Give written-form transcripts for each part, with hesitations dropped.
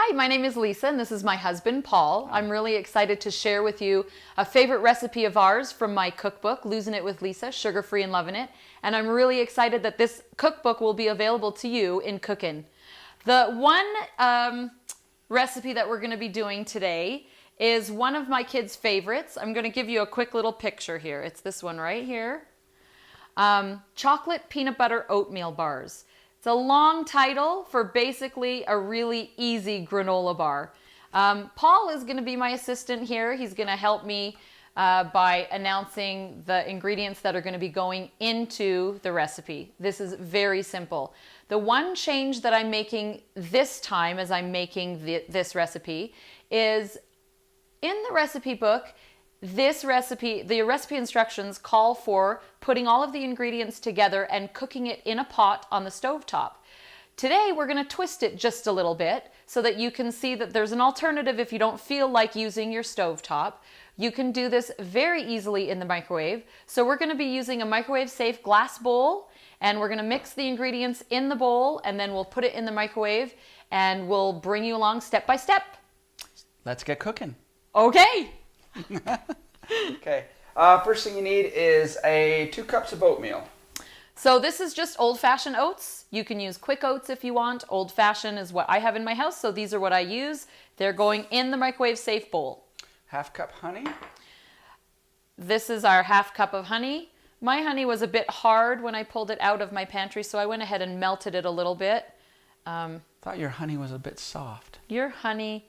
Hi, my name is Lisa and this is my husband, Paul. I'm really excited to share with you a favorite recipe of ours from my cookbook, Losing It with Lisa, Sugar-Free and Loving It. And I'm really excited that this cookbook will be available to you in cooking. The one recipe that we're going to be doing today is one of my kids' favorites. I'm going to give you a quick little picture here. It's this one right here. Chocolate peanut butter oatmeal bars. It's a long title for basically a really easy granola bar. Paul is going to be my assistant here. He's going to help me by announcing the ingredients that are going to be going into the recipe. This is very simple. The one change that I'm making this time as I'm making this recipe is in the recipe book, the recipe instructions call for putting all of the ingredients together and cooking it in a pot on the stovetop. Today, we're going to twist it just a little bit so that you can see that there's an alternative if you don't feel like using your stovetop. You can do this very easily in the microwave. So we're going to be using a microwave-safe glass bowl, and we're going to mix the ingredients in the bowl, and then we'll put it in the microwave, and we'll bring you along step by step. Let's get cooking. Okay. Okay. First thing you need is 2 cups of oatmeal. So this is just old-fashioned oats. You can use quick oats if you want. Old-fashioned is what I have in my house, so these are what I use. They're going in the microwave-safe bowl. Half cup honey. This is our half cup of honey. My honey was a bit hard when I pulled it out of my pantry, so I went ahead and melted it a little bit. Thought your honey was a bit soft. Your honey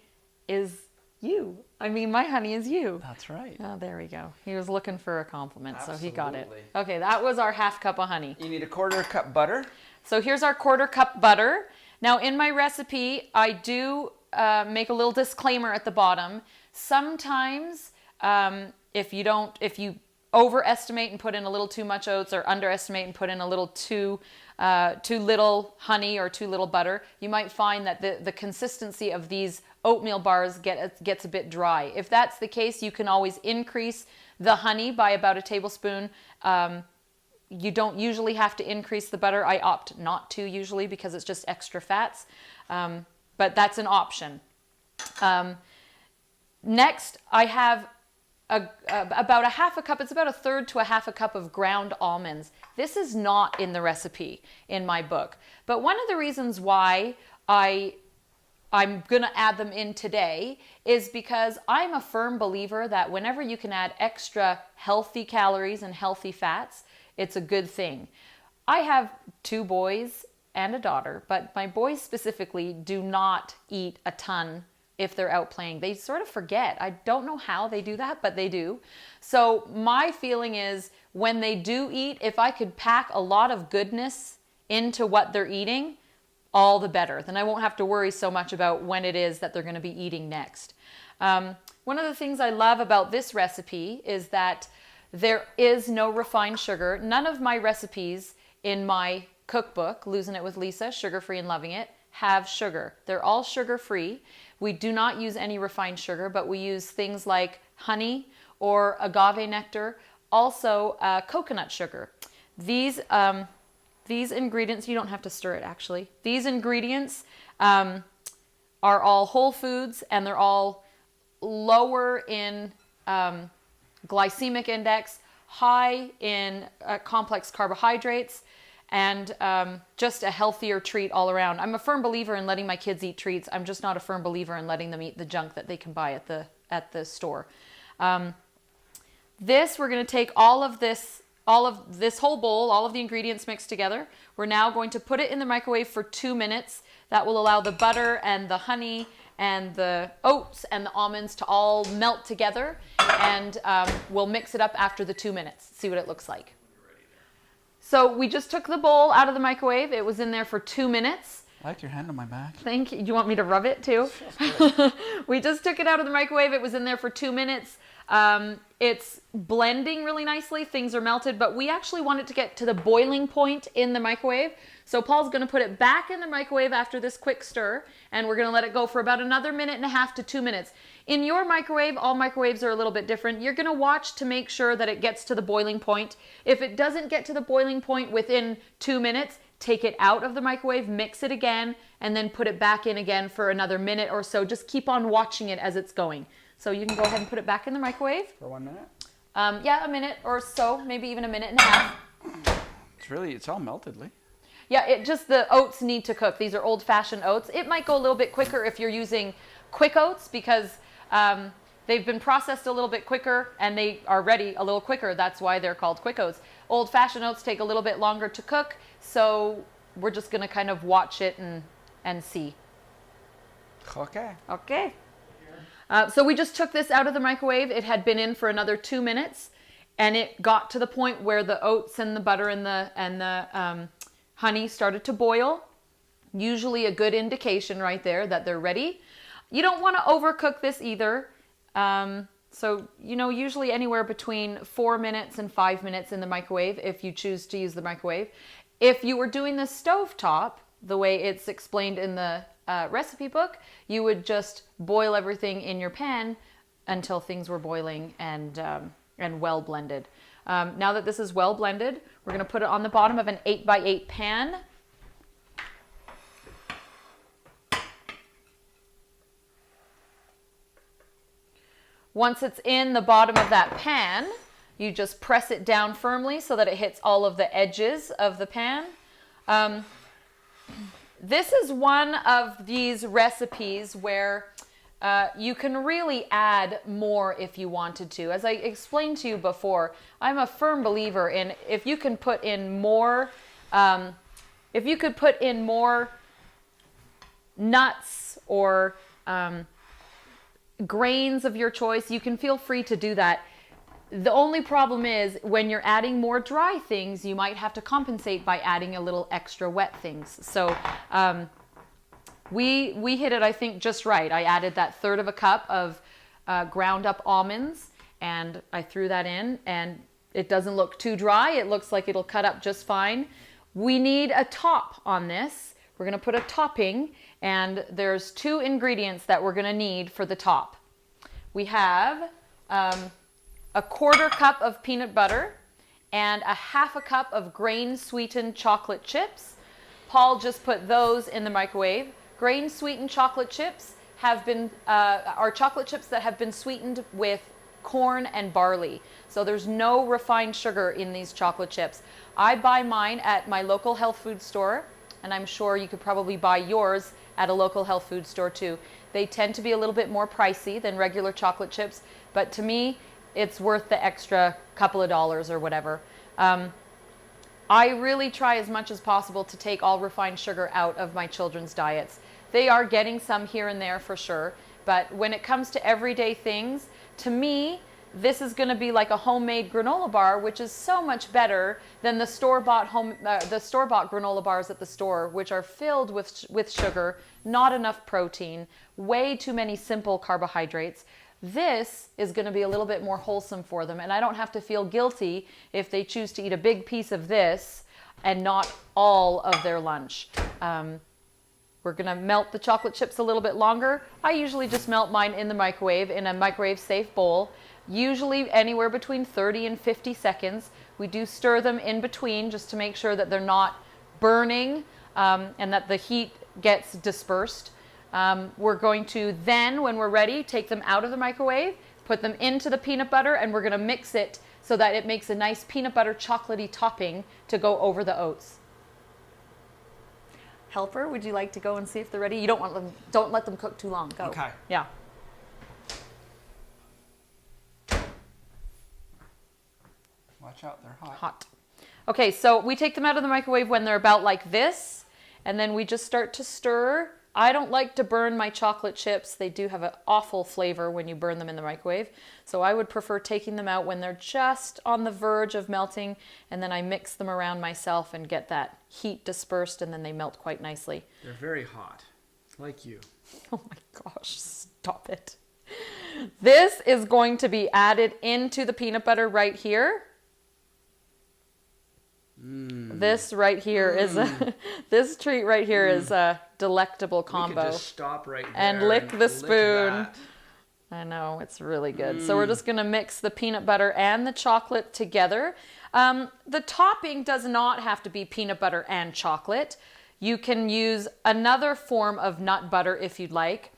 is you. I mean, my honey is you. That's right. Oh, there we go. He was looking for a compliment, Absolutely. so he got it. Okay, that was our half cup of honey. You need a 1/4 cup butter. So here's our 1/4 cup butter. Now in my recipe, I do make a little disclaimer at the bottom. Sometimes if you overestimate and put in a little too much oats or underestimate and put in a little too little honey or too little butter, you might find that the consistency of these oatmeal bars gets a bit dry. If that's the case, you can always increase the honey by about a tablespoon. You don't usually have to increase the butter. I opt not to usually because it's just extra fats, but that's an option. Next, I have about a half a cup, it's about 1/3 to a half a cup of ground almonds. This is not in the recipe in my book, but one of the reasons why I'm going to add them in today is because I'm a firm believer that whenever you can add extra healthy calories and healthy fats, it's a good thing. I have 2 boys and a daughter, but my boys specifically do not eat a ton if they're out playing. They sort of forget. I don't know how they do that, but they do. So my feeling is when they do eat, if I could pack a lot of goodness into what they're eating, all the better. Then I won't have to worry so much about when it is that they're going to be eating next. One of the things I love about this recipe is that there is no refined sugar. None of my recipes in my cookbook, Losing It with Lisa, Sugar-Free and Loving It, have sugar. They're all sugar-free. We do not use any refined sugar, but we use things like honey or agave nectar, also coconut sugar. These ingredients, you don't have to stir it actually. These ingredients are all whole foods and they're all lower in glycemic index, high in complex carbohydrates, and just a healthier treat all around. I'm a firm believer in letting my kids eat treats. I'm just not a firm believer in letting them eat the junk that they can buy at the store. We're going to take all of this whole bowl, all of the ingredients mixed together. We're now going to put it in the microwave for 2 minutes. That will allow the butter and the honey and the oats and the almonds to all melt together, and we'll mix it up after the 2 minutes, see what it looks like. So we just took the bowl out of the microwave. It was in there for 2 minutes. I like your hand on my back. Thank you. Do you want me to rub it too? We just took it out of the microwave. It was in there for 2 minutes. It's blending really nicely. Things are melted, but we actually want it to get to the boiling point in the microwave. So Paul's going to put it back in the microwave after this quick stir, and we're going to let it go for about another 1.5 to 2 minutes. In your microwave, all microwaves are a little bit different. You're going to watch to make sure that it gets to the boiling point. If it doesn't get to the boiling point within 2 minutes, take it out of the microwave, mix it again, and then put it back in again for another minute or so. Just keep on watching it as it's going. So you can go ahead and put it back in the microwave. For 1 minute? Yeah, a minute or so, maybe even a minute and a half. It's all melted, Lee. Yeah, the oats need to cook. These are old-fashioned oats. It might go a little bit quicker if you're using quick oats because they've been processed a little bit quicker and they are ready a little quicker. That's why they're called quick oats. Old-fashioned oats take a little bit longer to cook, so we're just going to kind of watch it and see. Okay. Okay. So we just took this out of the microwave. It had been in for another 2 minutes, and it got to the point where the oats and the butter and the honey started to boil. Usually a good indication right there that they're ready. You don't want to overcook this either. So, usually anywhere between 4 minutes and 5 minutes in the microwave if you choose to use the microwave. If you were doing the stovetop, the way it's explained in the recipe book, you would just boil everything in your pan until things were boiling and well blended. Now that this is well blended, we're going to put it on the bottom of an 8x8 pan. Once it's in the bottom of that pan, you just press it down firmly so that it hits all of the edges of the pan. This is one of these recipes where you can really add more if you wanted to. As I explained to you before, I'm a firm believer in if you can put in more, nuts or grains of your choice, you can feel free to do that. The only problem is when you're adding more dry things, you might have to compensate by adding a little extra wet things. So we hit it, I think, just right. I added that 1/3 cup of ground up almonds, and I threw that in, and it doesn't look too dry. It looks like it'll cut up just fine. We need a top on this. We're going to put a topping, and there's 2 ingredients that we're going to need for the top. We have a 1/4 cup of peanut butter and a 1/2 cup of grain sweetened chocolate chips. Paul just put those in the microwave. Grain sweetened chocolate chips are chocolate chips that have been sweetened with corn and barley. So there's no refined sugar in these chocolate chips. I buy mine at my local health food store, and I'm sure you could probably buy yours at a local health food store too. They tend to be a little bit more pricey than regular chocolate chips, but to me, it's worth the extra couple of dollars or whatever. I really try as much as possible to take all refined sugar out of my children's diets. They are getting some here and there for sure, but when it comes to everyday things, to me, this is going to be like a homemade granola bar, which is so much better than the store-bought granola bars at the store, which are filled with sugar, not enough protein, way too many simple carbohydrates. This is going to be a little bit more wholesome for them, and I don't have to feel guilty if they choose to eat a big piece of this and not all of their lunch. We're going to melt the chocolate chips a little bit longer. I usually just melt mine in the microwave in a microwave-safe bowl, usually anywhere between 30 and 50 seconds. We do stir them in between just to make sure that they're not burning and that the heat gets dispersed. We're going to then, when we're ready, take them out of the microwave, put them into the peanut butter, and we're going to mix it so that it makes a nice peanut butter chocolatey topping to go over the oats. Helper, would you like to go and see if they're ready? You don't let them cook too long. Go. Okay. Yeah. Watch out, they're hot. Hot. Okay, so we take them out of the microwave when they're about like this, and then we just start to stir. I don't like to burn my chocolate chips. They do have an awful flavor when you burn them in the microwave. So I would prefer taking them out when they're just on the verge of melting, and then I mix them around myself and get that heat dispersed, and then they melt quite nicely. They're very hot, like you. Oh my gosh, stop it. This is going to be added into the peanut butter right here. This right here is this treat right here is a delectable combo. We could just stop right there and lick the spoon. That. I know, it's really good. So we're just going to mix the peanut butter and the chocolate together. The topping does not have to be peanut butter and chocolate. You can use another form of nut butter if you'd like.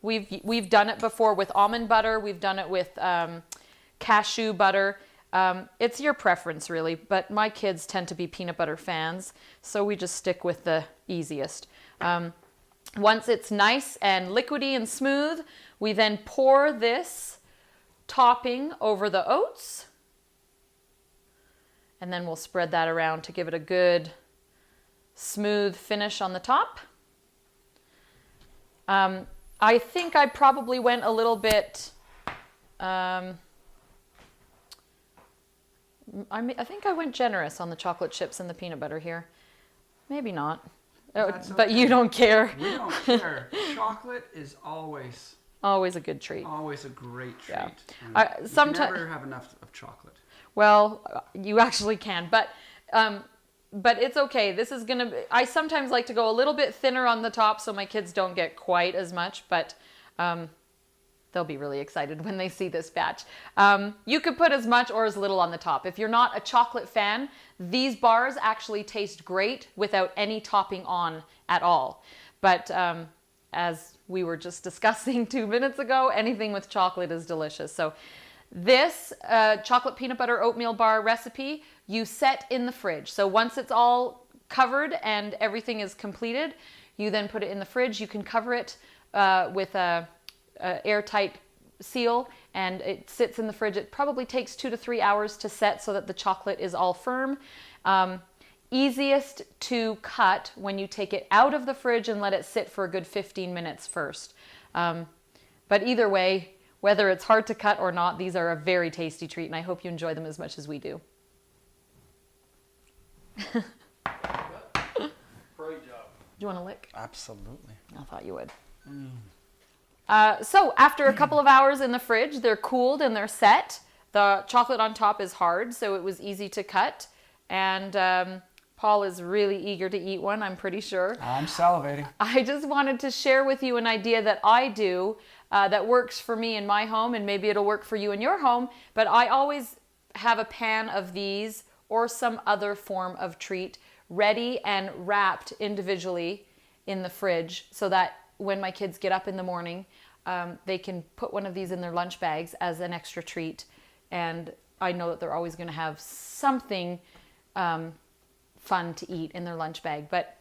We've done it before with almond butter. We've done it with cashew butter. It's your preference really, but my kids tend to be peanut butter fans, so we just stick with the easiest. Once it's nice and liquidy and smooth, we then pour this topping over the oats, and then we'll spread that around to give it a good smooth finish on the top. I think I probably went a little bit, I think I went generous on the chocolate chips and the peanut butter here. Maybe not. That's but okay. you don't care. We don't care. Chocolate is always a good treat. Always a great treat. Yeah. You can never have enough of chocolate. Well, you actually can, but it's okay. This is gonna. I sometimes like to go a little bit thinner on the top so my kids don't get quite as much, but they'll be really excited when they see this batch. You could put as much or as little on the top. If you're not a chocolate fan, these bars actually taste great without any topping on at all. But as we were just discussing 2 minutes ago, anything with chocolate is delicious. So this chocolate peanut butter oatmeal bar recipe, you set in the fridge. So once it's all covered and everything is completed, you then put it in the fridge. You can cover it with a airtight seal, and it sits in the fridge. It probably takes 2 to 3 hours to set so that the chocolate is all firm. Easiest to cut when you take it out of the fridge and let it sit for a good 15 minutes first. But either way, whether it's hard to cut or not, these are a very tasty treat, and I hope you enjoy them as much as we do. Great job. Do you want to lick? Absolutely. I thought you would. So after a couple of hours in the fridge, they're cooled and they're set. The chocolate on top is hard, so it was easy to cut. And Paul is really eager to eat one, I'm pretty sure. I'm salivating. I just wanted to share with you an idea that I do that works for me in my home, and maybe it'll work for you in your home. But I always have a pan of these or some other form of treat ready and wrapped individually in the fridge so that when my kids get up in the morning, they can put one of these in their lunch bags as an extra treat. And I know that they're always going to have something fun to eat in their lunch bag. But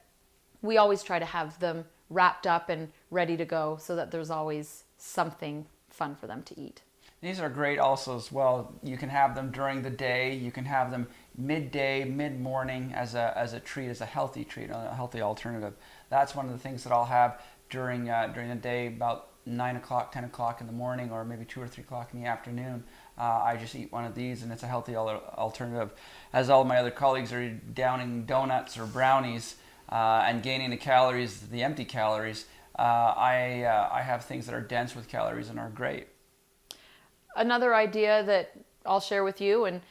we always try to have them wrapped up and ready to go so that there's always something fun for them to eat. These are great also as well. You can have them during the day. You can have them midday, mid-morning as a treat, as a healthy treat, a healthy alternative. That's one of the things that I'll have during the day, about 9 o'clock, 10 o'clock in the morning, or maybe 2 or 3 o'clock in the afternoon. I just eat one of these, and it's a healthy alternative. As all my other colleagues are downing donuts or brownies and gaining the calories, the empty calories, I have things that are dense with calories and are great. Another idea that I'll share with you, and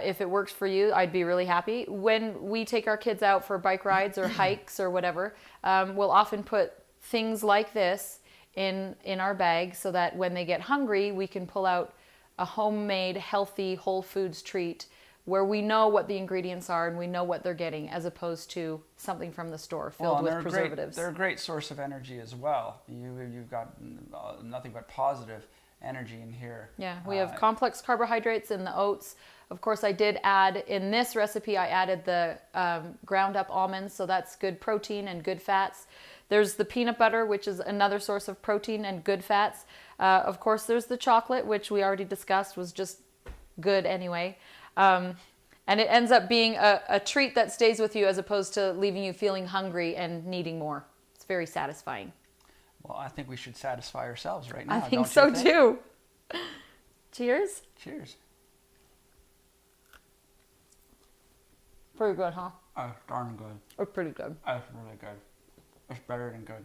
if it works for you, I'd be really happy. When we take our kids out for bike rides or hikes or whatever, we'll often put things like this in our bag so that when they get hungry, we can pull out a homemade, healthy, whole foods treat where we know what the ingredients are and we know what they're getting, as opposed to something from the store filled with preservatives. They're a great source of energy as well. You've got nothing but positive energy in here. Yeah, we have complex carbohydrates in the oats. Of course, I did add, in this recipe, I added the ground up almonds, so that's good protein and good fats. There's the peanut butter, which is another source of protein and good fats. Of course, there's the chocolate, which we already discussed was just good anyway. And it ends up being a treat that stays with you as opposed to leaving you feeling hungry and needing more. It's very satisfying. Well, I think we should satisfy ourselves right now. I think so too. Cheers. Cheers. Pretty good, huh? Oh, darn good. It's pretty good. That's really good. It's better than good.